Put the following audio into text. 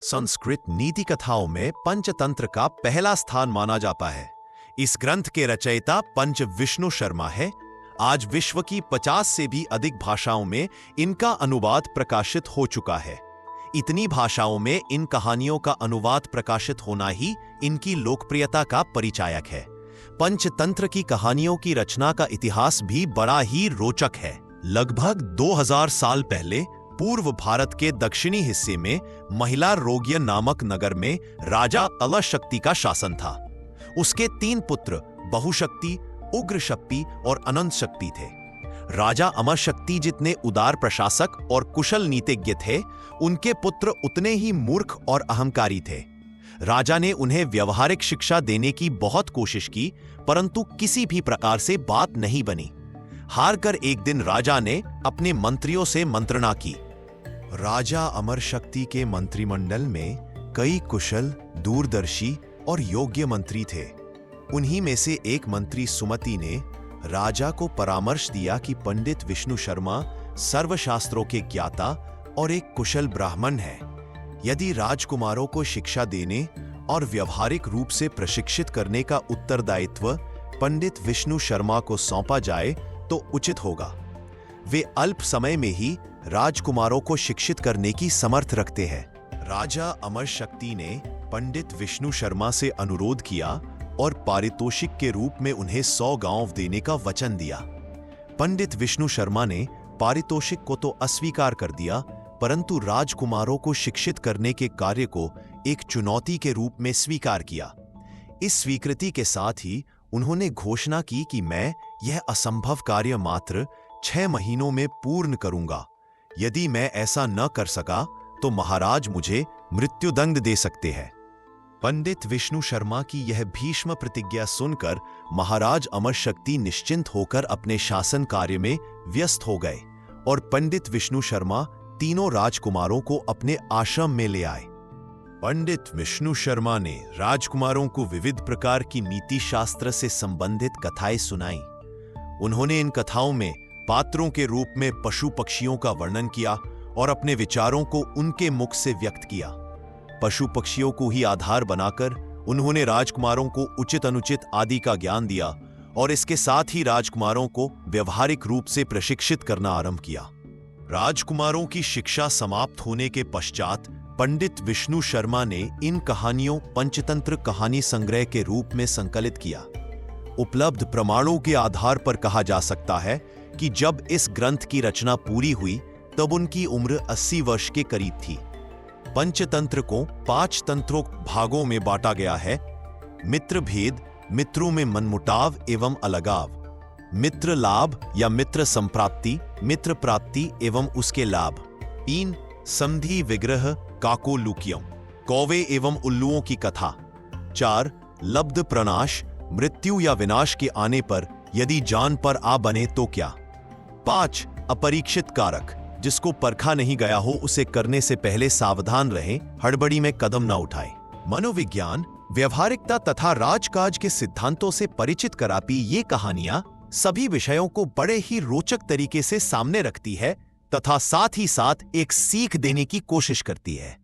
संस्कृत नीति कथाओं में पंचतंत्र का पहला स्थान माना जाता है। इस ग्रंथ के रचयिता पंच विष्णु शर्मा है। आज विश्व की 50 से भी अधिक भाषाओं में इनका अनुवाद प्रकाशित हो चुका है। इतनी भाषाओं में इन कहानियों का अनुवाद प्रकाशित होना ही इनकी लोकप्रियता का परिचायक है। पंचतंत्र की कहानियों की रचना का इतिहास भी बड़ा ही रोचक है। लगभग 2000 साल पहले पूर्व भारत के दक्षिणी हिस्से में महिला रोग्य नामक नगर में राजा अलशक्ति का शासन था। उसके 3 पुत्र बहुशक्ति, उग्र शक्ति और अनंत शक्ति थे। राजा अमर शक्ति जितने उदार प्रशासक और कुशल नीतिज्ञ थे, उनके पुत्र उतने ही मूर्ख और अहंकारी थे। राजा ने उन्हें व्यवहारिक शिक्षा देने की बहुत कोशिश की, परंतु किसी भी प्रकार से बात नहीं बनी। हारकर एक दिन राजा ने अपने मंत्रियों से मंत्रणा की। राजा अमर शक्ति के मंत्रिमंडल में कई कुशल, दूरदर्शी और योग्य मंत्री थे। उन्हीं में से एक मंत्री सुमति ने राजा को परामर्श दिया कि पंडित विष्णु शर्मा सर्वशास्त्रों के ज्ञाता और एक कुशल ब्राह्मण है। यदि राजकुमारों को शिक्षा देने और व्यवहारिक रूप से प्रशिक्षित करने का उत्तरदायित्व पंडित विष्णु शर्मा को सौंपा जाए तो उचित होगा। वे अल्प समय में ही राजकुमारों को शिक्षित करने की समर्थ रखते हैं। राजा अमर शक्ति ने पंडित विष्णु शर्मा से अनुरोध किया और पारितोषिक के रूप में उन्हें 100 गांव देने का वचन दिया। पंडित विष्णु शर्मा ने पारितोषिक को तो अस्वीकार कर दिया, परंतु राजकुमारों को शिक्षित करने के कार्य को एक चुनौती के रूप में स्वीकार किया। इस स्वीकृति के साथ ही उन्होंने घोषणा की कि मैं यह असंभव कार्य मात्र 6 महीनों में पूर्ण करूंगा। यदि मैं ऐसा न कर सका तो महाराज मुझे मृत्युदंड दे सकते हैं। पंडित विष्णु शर्मा की यह भीष्म प्रतिज्ञा सुनकर महाराज अमर शक्ति निश्चिंत होकर अपने शासन कार्य में व्यस्त हो गए और पंडित विष्णु शर्मा तीनों राजकुमारों को अपने आश्रम में ले आए। पंडित विष्णु शर्मा ने राजकुमारों को विविध प्रकार की नीति शास्त्र से संबंधित कथाएं सुनाई। उन्होंने इन कथाओं में पात्रों के रूप में पशु पक्षियों का वर्णन किया और अपने विचारों को उनके मुख से व्यक्त किया। पशु पक्षियों को ही आधार बनाकर उन्होंने राजकुमारों को उचित अनुचित आदि का ज्ञान दिया और इसके साथ ही राजकुमारों को व्यवहारिक रूप से प्रशिक्षित करना आरंभ किया। राजकुमारों की शिक्षा समाप्त होने के पश्चात पंडित विष्णु शर्मा ने इन कहानियों पंचतंत्र कहानी संग्रह के रूप में संकलित किया। उपलब्ध प्रमाणों के आधार पर कहा जा सकता है कि जब इस ग्रंथ की रचना पूरी हुई तब उनकी उम्र 80 वर्ष के करीब थी। पंचतंत्र को 5 तंत्रों भागों में बांटा गया है। मित्र भेद, मित्रों में मनमुटाव एवं अलगाव, मित्र लाभ या मित्र संप्राप्ति, मित्र प्राप्ति एवं उसके लाभ। 3 संधि विग्रह काकोलुकियम, कौवे एवं उल्लुओं की कथा। 4 लब्ध प्रनाश, मृत्यु या विनाश के आने पर यदि जान पर आ बने तो क्या। 5 अपरीक्षित कारक, जिसको परखा नहीं गया हो उसे करने से पहले सावधान रहें, हड़बड़ी में कदम न उठाएं। मनोविज्ञान, व्यवहारिकता तथा राजकाज के सिद्धांतों से परिचित कराती ये कहानियां सभी विषयों को बड़े ही रोचक तरीके से सामने रखती है तथा साथ ही साथ एक सीख देने की कोशिश करती है।